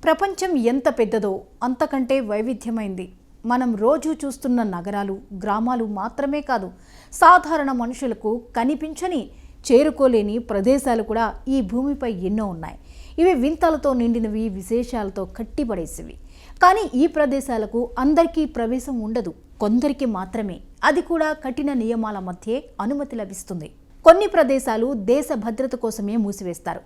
ప్రపంచం ఎంత పెద్దదో అంతకంటే వైవిధ్యమైంది. మనం రోజు చూస్తున్న నగరాలు, గ్రామాలు మాత్రమే కాదు, సాధారణ మనుషులకు కనిపించని, చేరుకోలేని ప్రదేశాలు కూడా ఈ భూమిపై ఎన్నో ఉన్నాయి. ఇవి వింతలతో నిండినవి, విశేషాలతో కట్టిపడేసివి. కానీ ఈ ప్రదేశాలకు అందరికీ ప్రవేశం ఉండదు, కొందరికి మాత్రమే. అది కూడా కఠిన నియమాల మధ్య అనుమతి లభిస్తుంది. కొన్ని ప్రదేశాలు దేశ భద్రత కోసమే మూసివేస్తారు.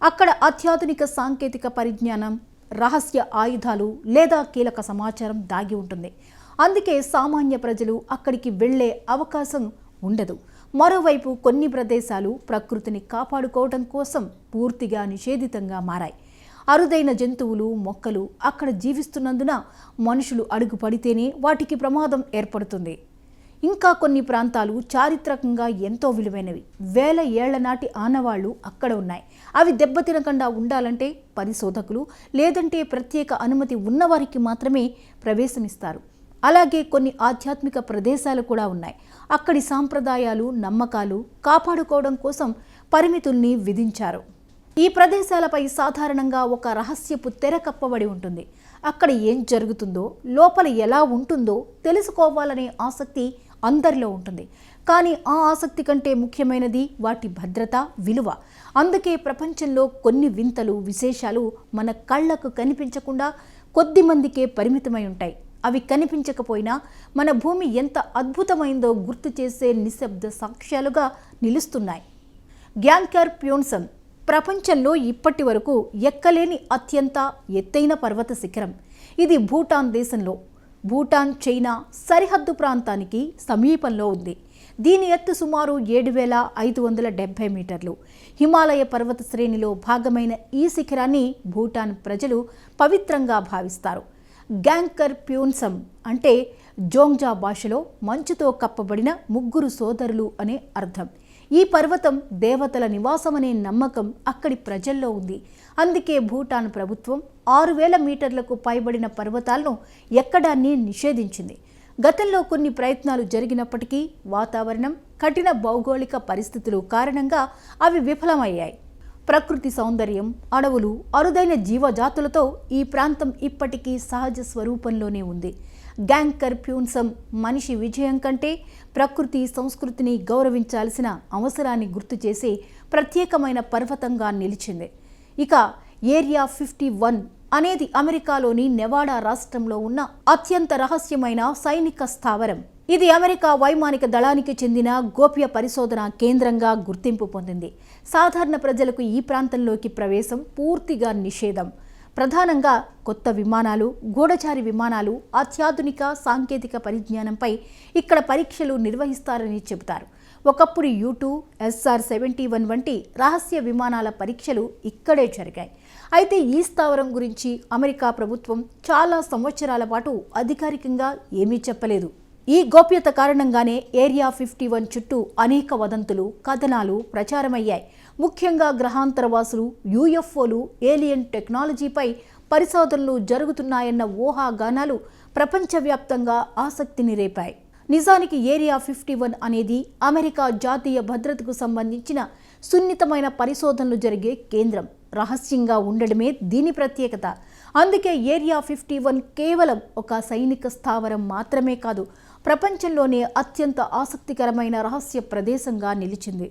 అక్కడ అత్యాధునిక సాంకేతిక పరిజ్ఞానం, రహస్య ఆయుధాలు లేదా కీలక సమాచారం దాగి ఉంటుంది. అందుకే సామాన్య ప్రజలు అక్కడికి వెళ్లే అవకాశం ఉండదు. మరోవైపు కొన్ని ప్రదేశాలు ప్రకృతిని కాపాడుకోవడం కోసం పూర్తిగా నిషేధితంగా మారాయి. అరుదైన జంతువులు, మొక్కలు అక్కడ జీవిస్తున్నందున మనుషులు అడుగు పడితేనే వాటికి ప్రమాదం ఏర్పడుతుంది. ఇంకా కొన్ని ప్రాంతాలు చారిత్రకంగా ఎంతో విలువైనవి. వేల ఏళ్ల నాటి ఆనవాళ్లు అక్కడ ఉన్నాయి. అవి దెబ్బతినకుండా ఉండాలంటే పరిశోధకులు లేదంటే ప్రత్యేక అనుమతి ఉన్నవారికి మాత్రమే ప్రవేశమిస్తారు. అలాగే కొన్ని ఆధ్యాత్మిక ప్రదేశాలు కూడా ఉన్నాయి. అక్కడి సాంప్రదాయాలు, నమ్మకాలు కాపాడుకోవడం కోసం పరిమితుల్ని విధించారు. ఈ ప్రదేశాలపై సాధారణంగా ఒక రహస్యపు తెర కప్పబడి ఉంటుంది. అక్కడ ఏం జరుగుతుందో, లోపల ఎలా ఉంటుందో తెలుసుకోవాలనే ఆసక్తి అందరిలో ఉంటుంది. కానీ ఆ ఆసక్తి కంటే ముఖ్యమైనది వాటి భద్రత, విలువ. అందుకే ప్రపంచంలో కొన్ని వింతలు, విశేషాలు మన కళ్ళకు కనిపించకుండా కొద్ది మందికే పరిమితమై ఉంటాయి. అవి కనిపించకపోయినా మన భూమి ఎంత అద్భుతమైందో గుర్తు చేసే నిశ్శబ్ద సాక్ష్యాలుగా నిలుస్తున్నాయి. గ్యాంకర్ ప్యోన్సన్ ప్రపంచంలో ఇప్పటి వరకు ఎక్కలేని అత్యంత ఎత్తైన పర్వత శిఖరం. ఇది భూటాన్ దేశంలో, భూటాన్ చైనా సరిహద్దు ప్రాంతానికి సమీపంలో ఉంది. దీని ఎత్తు సుమారు 7,570 మీటర్లు. హిమాలయ పర్వత శ్రేణిలో భాగమైన ఈ శిఖరాన్ని భూటాన్ ప్రజలు పవిత్రంగా భావిస్తారు. గ్యాంకర్ ప్యోన్సమ్ అంటే జోంగ్జా భాషలో మంచుతో కప్పబడిన ముగ్గురు సోదరులు అనే అర్థం. ఈ పర్వతం దేవతల నివాసమనే నమ్మకం అక్కడి ప్రజల్లో ఉంది. అందుకే భూటాన్ ప్రభుత్వం 6,000 మీటర్లకు పైబడిన పర్వతాలను ఎక్కడాన్ని నిషేధించింది. గతంలో కొన్ని ప్రయత్నాలు జరిగినప్పటికీ వాతావరణం, కఠిన భౌగోళిక పరిస్థితులు కారణంగా అవి విఫలమయ్యాయి. ప్రకృతి సౌందర్యం, అడవులు, అరుదైన జీవజాతులతో ఈ ప్రాంతం ఇప్పటికీ సహజ స్వరూపంలోనే ఉంది. గ్యాంకర్ ప్యోన్సమ్ మనిషి విజయం కంటే ప్రకృతి, సంస్కృతిని గౌరవించాల్సిన అవసరాన్ని గుర్తు చేసే ప్రత్యేకమైన పర్వతంగా నిలిచింది. ఇక ఏరియా 51 అనేది అమెరికాలోని నెవాడా రాష్ట్రంలో ఉన్న అత్యంత రహస్యమైన సైనిక స్థావరం. ఇది అమెరికా వైమానిక దళానికి చెందిన గోప్య పరిశోధన కేంద్రంగా గుర్తింపు పొందింది. సాధారణ ప్రజలకు ఈ ప్రాంతంలోకి ప్రవేశం పూర్తిగా నిషేధం. ప్రధానంగా కొత్త విమానాలు, గూఢచారి విమానాలు, అత్యాధునిక సాంకేతిక పరిజ్ఞానంపై ఇక్కడ పరీక్షలు నిర్వహిస్తారని చెబుతారు. ఒకప్పుడు U-2, SR-71 వంటి రహస్య విమానాల పరీక్షలు ఇక్కడే జరిగాయి. అయితే ఈ స్థావరం గురించి అమెరికా ప్రభుత్వం చాలా సంవత్సరాల పాటు అధికారికంగా ఏమీ చెప్పలేదు. ఈ గోప్యత కారణంగానే ఏరియా 51 చుట్టూ అనేక వదంతులు, కథనాలు ప్రచారమయ్యాయి. ముఖ్యంగా గ్రహాంతరవాసులు, UFOలు, ఏలియన్ టెక్నాలజీపై పరిశోధనలు జరుగుతున్నాయన్న ఊహాగానాలు ప్రపంచవ్యాప్తంగా ఆసక్తిని రేపాయి. నిజానికి ఏరియా 51 అనేది అమెరికా జాతీయ భద్రతకు సంబంధించిన సున్నితమైన పరిశోధనలు జరిగే కేంద్రం. రహస్యంగా ఉండడమే దీని ప్రత్యేకత. అందుకే ఏరియా 51 కేవలం ఒక సైనిక స్థావరం మాత్రమే కాదు, ప్రపంచంలోనే అత్యంత ఆసక్తికరమైన రహస్య ప్రదేశంగా నిలిచింది.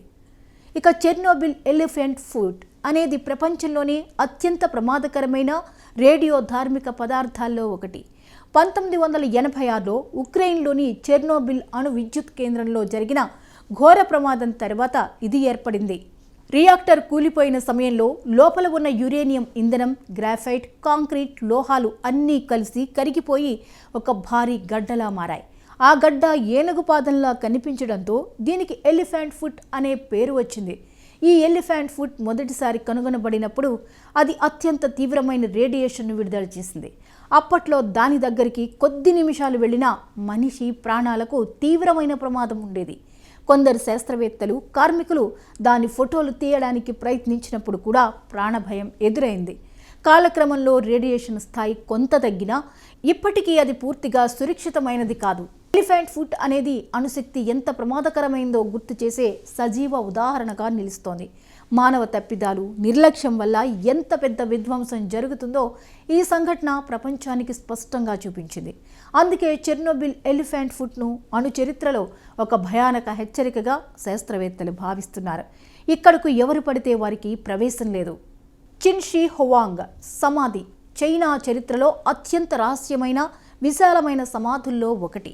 ఇక చెర్నోబిల్ ఎలిఫెంట్ ఫుట్ అనేది ప్రపంచంలోనే అత్యంత ప్రమాదకరమైన రేడియో ధార్మిక పదార్థాల్లో ఒకటి. 1986లో ఉక్రెయిన్లోని చెర్నోబిల్ అణు విద్యుత్ కేంద్రంలో జరిగిన ఘోర ప్రమాదం తర్వాత ఇది ఏర్పడింది. రియాక్టర్ కూలిపోయిన సమయంలో లోపల ఉన్న యురేనియం ఇంధనం, గ్రాఫైట్, కాంక్రీట్, లోహాలు అన్నీ కలిసి కరిగిపోయి ఒక భారీ గడ్డలా మారాయి. ఆ గడ్డ ఏనుగుపాదంలా కనిపించడంతో దీనికి ఎలిఫెంట్ ఫుట్ అనే పేరు వచ్చింది. ఈ ఎలిఫెంట్ ఫుట్ మొదటిసారి కనుగొనబడినప్పుడు అది అత్యంత తీవ్రమైన రేడియేషన్ను విడుదల చేసింది. అప్పట్లో దాని దగ్గరికి కొద్ది నిమిషాలు వెళ్ళినా మనిషి ప్రాణాలకు తీవ్రమైన ప్రమాదం ఉండేది. కొందరు శాస్త్రవేత్తలు, కార్మికులు దాని ఫోటోలు తీయడానికి ప్రయత్నించినప్పుడు కూడా ప్రాణభయం ఎదురైంది. కాలక్రమంలో రేడియేషన్ స్థాయి కొంత తగ్గినా ఇప్పటికీ అది పూర్తిగా సురక్షితమైనది కాదు. ఎలిఫెంట్ ఫుట్ అనేది అణుశక్తి ఎంత ప్రమాదకరమైందో గుర్తు చేసే సజీవ ఉదాహరణగా నిలుస్తోంది. మానవ తప్పిదాలు, నిర్లక్ష్యం వల్ల ఎంత పెద్ద విధ్వంసం జరుగుతుందో ఈ సంఘటన ప్రపంచానికి స్పష్టంగా చూపించింది. అందుకే చెర్నోబిల్ ఎలిఫెంట్ ఫుట్ను అణు చరిత్రలో ఒక భయానక హెచ్చరికగా శాస్త్రవేత్తలు భావిస్తున్నారు. ఇక్కడకు ఎవరు పడితే వారికి ప్రవేశం లేదు. చిన్ షీ హువాంగ్ సమాధి చైనా చరిత్రలో అత్యంత రహస్యమైన, విశాలమైన సమాధుల్లో ఒకటి.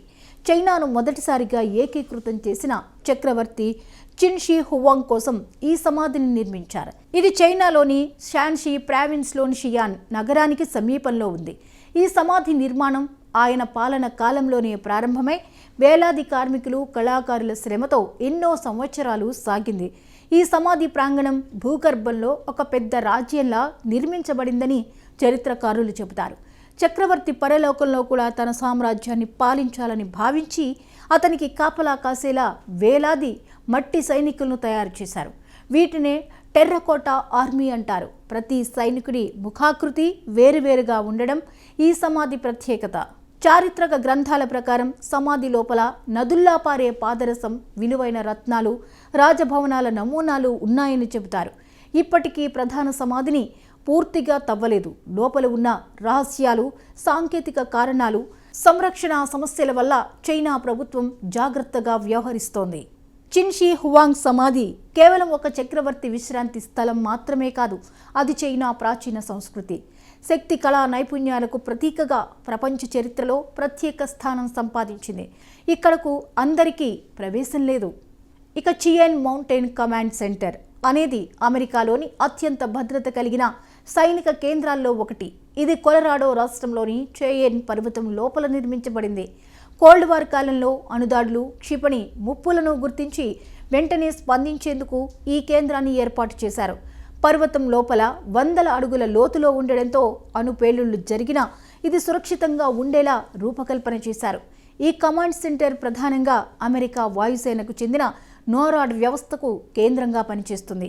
చైనాను మొదటిసారిగా ఏకీకృతం చేసిన చక్రవర్తి చిన్ షీ హువాంగ్ కోసం ఈ సమాధిని నిర్మించారు. ఇది చైనాలోని షాన్షీ ప్రావిన్స్లోని షియాన్ నగరానికి సమీపంలో ఉంది. ఈ సమాధి నిర్మాణం ఆయన పాలన కాలంలోనే ప్రారంభమై వేలాది కార్మికులు, కళాకారుల శ్రమతో ఎన్నో సంవత్సరాలు సాగింది. ఈ సమాధి ప్రాంగణం భూగర్భంలో ఒక పెద్ద రాజ్యంలా నిర్మించబడిందని చరిత్రకారులు చెబుతారు. చక్రవర్తి పరలోకంలో కూడా తన సామ్రాజ్యాన్ని పాలించాలని భావించి అతనికి కాపలా కాసేలా వేలాది మట్టి సైనికులను తయారు చేశారు. వీటినే టెర్రకోటా ఆర్మీ అంటారు. ప్రతి సైనికుడి ముఖాకృతి వేరువేరుగా ఉండడం ఈ సమాధి ప్రత్యేకత. చారిత్రక గ్రంథాల ప్రకారం సమాధి లోపల నదుల్లా పారే పాదరసం, విలువైన రత్నాలు, రాజభవనాల నమూనాలు ఉన్నాయని చెబుతారు. ఇప్పటికీ ప్రధాన సమాధిని పూర్తిగా తవ్వలేదు. లోపల ఉన్న రహస్యాలు, సాంకేతిక కారణాలు, సంరక్షణ సమస్యల వల్ల చైనా ప్రభుత్వం జాగ్రత్తగా వ్యవహరిస్తోంది. చిన్ షీ హువాంగ్ సమాధి కేవలం ఒక చక్రవర్తి విశ్రాంతి స్థలం మాత్రమే కాదు, అది చైనా ప్రాచీన సంస్కృతి, శక్తి, కళా నైపుణ్యాలకు ప్రతీకగా ప్రపంచ చరిత్రలో ప్రత్యేక స్థానం సంపాదించింది. ఇక్కడకు అందరికీ ప్రవేశం లేదు. ఇక చియన్ మౌంటైన్ కమాండ్ సెంటర్ అనేది అమెరికాలోని అత్యంత భద్రత కలిగిన సైనిక కేంద్రాల్లో ఒకటి. ఇది కొలరాడో రాష్ట్రంలోని చెయెన్ పర్వతం లోపల నిర్మించబడింది. కోల్డ్ వార్ కాలంలో అణుదాడులు, క్షిపణి ముప్పులను గుర్తించి వెంటనే స్పందించేందుకు ఈ కేంద్రాన్ని ఏర్పాటు చేశారు. పర్వతం లోపల వందల అడుగుల లోతులో ఉండడంతో అణుపేలుళ్లు జరిగినా ఇది సురక్షితంగా ఉండేలా రూపకల్పన చేశారు. ఈ కమాండ్ సెంటర్ ప్రధానంగా అమెరికా వాయుసేనకు చెందిన నోరాడ్ వ్యవస్థకు కేంద్రంగా పనిచేస్తుంది.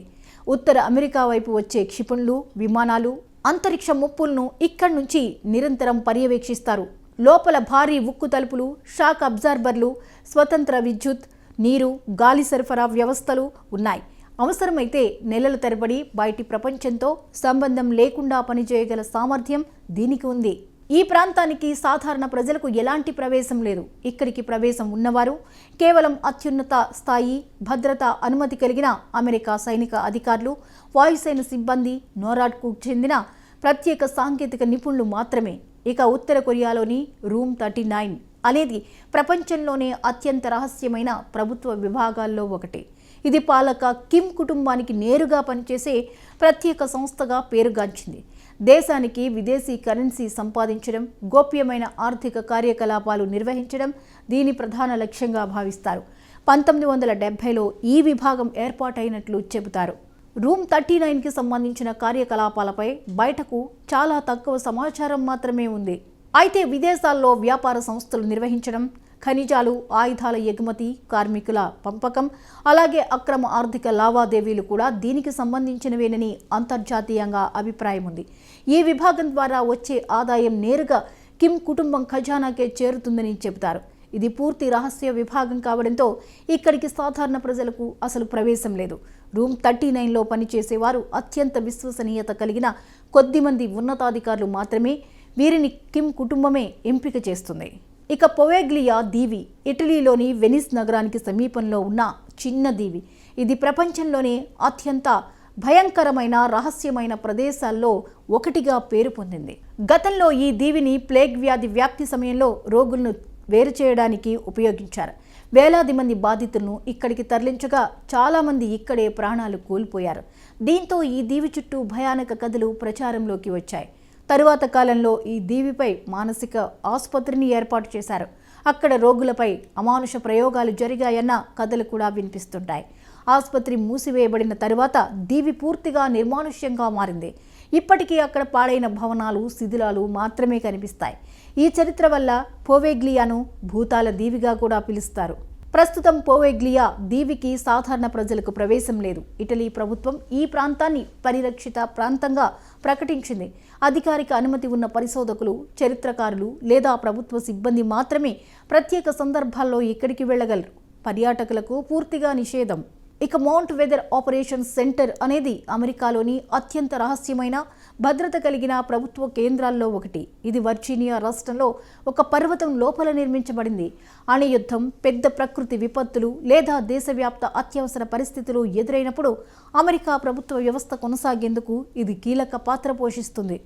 ఉత్తర అమెరికా వైపు వచ్చే క్షిపణులు, విమానాలు, అంతరిక్ష ముప్పులను ఇక్కడి నుంచి నిరంతరం పర్యవేక్షిస్తారు. లోపల భారీ ఉక్కు తలుపులు, షాక్ అబ్జార్బర్లు, స్వతంత్ర విద్యుత్, నీరు, గాలి సరఫరా వ్యవస్థలు ఉన్నాయి. అవసరమైతే నెలల తరబడి బయటి ప్రపంచంతో సంబంధం లేకుండా పనిచేయగల సామర్థ్యం దీనికి ఉంది. ఈ ప్రాంతానికి సాధారణ ప్రజలకు ఎలాంటి ప్రవేశం లేదు. ఇక్కడికి ప్రవేశం ఉన్నవారు కేవలం అత్యున్నత స్థాయి భద్రతా అనుమతి కలిగిన అమెరికా సైనిక అధికారులు, వాయుసేన సిబ్బంది, నోరాడ్కు చెందిన ప్రత్యేక సాంకేతిక నిపుణులు మాత్రమే. ఇక ఉత్తర కొరియాలోని రూమ్ 39 అనేది ప్రపంచంలోనే అత్యంత రహస్యమైన ప్రభుత్వ విభాగాల్లో ఒకటి. ఇది పాలక కిమ్ కుటుంబానికి నేరుగా పనిచేసే ప్రత్యేక సంస్థగా పేరుగాంచింది. దేశానికి విదేశీ కరెన్సీ సంపాదించడం, గోప్యమైన ఆర్థిక కార్యకలాపాలు నిర్వహించడం దీని ప్రధాన లక్ష్యంగా భావిస్తారు. 1970లో ఈ విభాగం ఏర్పాటైనట్లు చెబుతారు. రూమ్ 39కి సంబంధించిన కార్యకలాపాలపై బయటకు చాలా తక్కువ సమాచారం మాత్రమే ఉంది. అయితే విదేశాల్లో వ్యాపార సంస్థలు నిర్వహించడం, ఖనిజాలు, ఆయుధాల ఎగుమతి, కార్మికుల పంపకం, అలాగే అక్రమ ఆర్థిక లావాదేవీలు కూడా దీనికి సంబంధించినవేనని అంతర్జాతీయంగా అభిప్రాయం ఉంది. ఈ విభాగం ద్వారా వచ్చే ఆదాయం నేరుగా కిమ్ కుటుంబం ఖజానాకే చేరుతుందని చెబుతారు. ఇది పూర్తి రహస్య విభాగం కావడంతో ఇక్కడికి సాధారణ ప్రజలకు అసలు ప్రవేశం లేదు. రూమ్ 39లో పనిచేసేవారు అత్యంత విశ్వసనీయత కలిగిన కొద్దిమంది ఉన్నతాధికారులు మాత్రమే. వీరిని కిమ్ కుటుంబమే ఎంపిక చేస్తుంది. ఇక పొవేగ్లియా దీవి ఇటలీలోని వెనిస్ నగరానికి సమీపంలో ఉన్న చిన్న దీవి. ఇది ప్రపంచంలోనే అత్యంత భయంకరమైన రహస్యమైన ప్రదేశాల్లో ఒకటిగా పేరు పొందింది. గతంలో ఈ దీవిని ప్లేగ్ వ్యాధి వ్యాప్తి సమయంలో రోగులను వేరు చేయడానికి ఉపయోగించారు. వేలాది మంది బాధితులను ఇక్కడికి తరలించగా చాలామంది ఇక్కడే ప్రాణాలు కోల్పోయారు. దీంతో ఈ దీవి చుట్టూ భయానక కథలు ప్రచారంలోకి వచ్చాయి. తరువాత కాలంలో ఈ దీవిపై మానసిక ఆసుపత్రిని ఏర్పాటు చేశారు. అక్కడ రోగులపై అమానుష ప్రయోగాలు జరిగాయన్న కథలు కూడా వినిపిస్తుంటాయి. ఆసుపత్రి మూసివేయబడిన తరువాత దీవి పూర్తిగా నిర్మానుష్యంగా మారింది. ఇప్పటికీ అక్కడ పాడైన భవనాలు, శిథిలాలు మాత్రమే కనిపిస్తాయి. ఈ చరిత్ర వల్ల పోవేగ్లియాను భూతాల దీవిగా కూడా పిలుస్తారు. ప్రస్తుతం పోవేగ్లియా దీవికి సాధారణ ప్రజలకు ప్రవేశం లేదు. ఇటలీ ప్రభుత్వం ఈ ప్రాంతాన్ని పరిరక్షిత ప్రాంతంగా ప్రకటించింది. అధికారిక అనుమతి ఉన్న పరిశోధకులు, చరిత్రకారులు లేదా ప్రభుత్వ సిబ్బంది మాత్రమే ప్రత్యేక సందర్భాల్లో ఇక్కడికి వెళ్ళగలరు. పర్యాటకులకు పూర్తిగా నిషేధం. ఇక మౌంట్ వెదర్ ఆపరేషన్ సెంటర్ అనేది అమెరికాలోని అత్యంత రహస్యమైన భద్రత కలిగిన ప్రభుత్వ కేంద్రాల్లో ఒకటి. ఇది వర్జీనియా రాష్ట్రంలో ఒక పర్వతం లోపల నిర్మించబడింది. అణుయుద్ధం, పెద్ద ప్రకృతి విపత్తులు లేదా దేశవ్యాప్త అత్యవసర పరిస్థితులు ఎదురైనప్పుడు అమెరికా ప్రభుత్వ వ్యవస్థ కొనసాగేందుకు ఇది కీలక పాత్ర పోషిస్తుంది.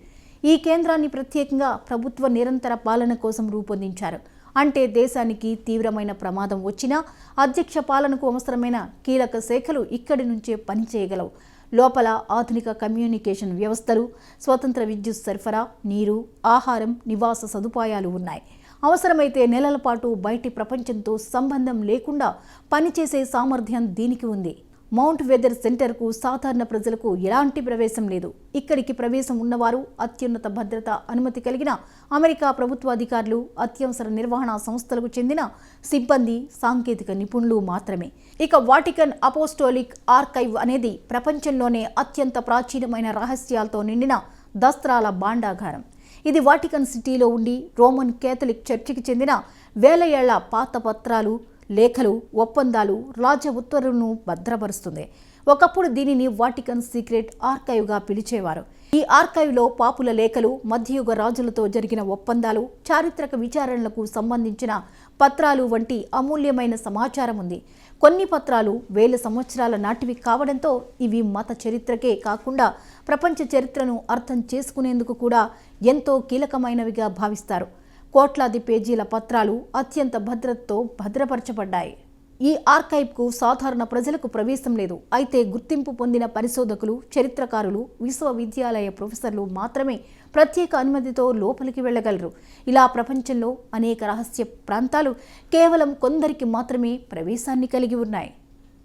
ఈ కేంద్రాన్ని ప్రత్యేకంగా ప్రభుత్వ నిరంతర పాలన కోసం రూపొందించారు. అంటే దేశానికి తీవ్రమైన ప్రమాదం వచ్చినా అధ్యక్ష పాలనకు అవసరమైన కీలక శాఖలు ఇక్కడి నుంచే పనిచేయగలవు. లోపల ఆధునిక కమ్యూనికేషన్ వ్యవస్థలు, స్వతంత్ర విద్యుత్ సరఫరా, నీరు, ఆహారం, నివాస సదుపాయాలు ఉన్నాయి. అవసరమైతే నెలల పాటు బయటి ప్రపంచంతో సంబంధం లేకుండా పనిచేసే సామర్థ్యం దీనికి ఉంది. మౌంట్ వెదర్ సెంటర్కు సాధారణ ప్రజలకు ఎలాంటి ప్రవేశం లేదు. ఇక్కడికి ప్రవేశం ఉన్నవారు అత్యున్నత భద్రత అనుమతి కలిగిన అమెరికా ప్రభుత్వ అధికారులు, అత్యవసర నిర్వహణ సంస్థలకు చెందిన సిబ్బంది, సాంకేతిక నిపుణులు మాత్రమే. ఇక వాటికన్ అపోస్టోలిక్ ఆర్కైవ్ అనేది ప్రపంచంలోనే అత్యంత ప్రాచీనమైన రహస్యాలతో నిండిన దస్త్రాల భాండాగారం. ఇది వాటికన్ సిటీలో ఉండి రోమన్ కేథలిక్ చర్చికి చెందిన వేల ఏళ్ల పాత పత్రాలు, లేఖలు, ఒప్పందాలు, రాజ ఉత్తర్వులను భద్రపరుస్తుంది. ఒకప్పుడు దీనిని వాటికన్ సీక్రెట్ ఆర్కైవ్గా పిలిచేవారు. ఈ ఆర్కైవ్లో పాపుల లేఖలు, మధ్యయుగ రాజులతో జరిగిన ఒప్పందాలు, చారిత్రక విచారణలకు సంబంధించిన పత్రాలు వంటి అమూల్యమైన సమాచారం ఉంది. కొన్ని పత్రాలు వేల సంవత్సరాల నాటివి కావడంతో ఇవి మత చరిత్రకే కాకుండా ప్రపంచ చరిత్రను అర్థం చేసుకునేందుకు కూడా ఎంతో కీలకమైనవిగా భావిస్తారు. కోట్లాది పేజీల పత్రాలు అత్యంత భద్రతతో భద్రపరచబడ్డాయి. ఈ ఆర్కైవ్కు సాధారణ ప్రజలకు ప్రవేశం లేదు. అయితే గుర్తింపు పొందిన పరిశోధకులు, చరిత్రకారులు, విశ్వవిద్యాలయ ప్రొఫెసర్లు మాత్రమే ప్రత్యేక అనుమతితో లోపలికి వెళ్ళగలరు. ఇలా ప్రపంచంలో అనేక రహస్య ప్రాంతాలు కేవలం కొందరికి మాత్రమే ప్రవేశాన్ని కలిగి ఉన్నాయి.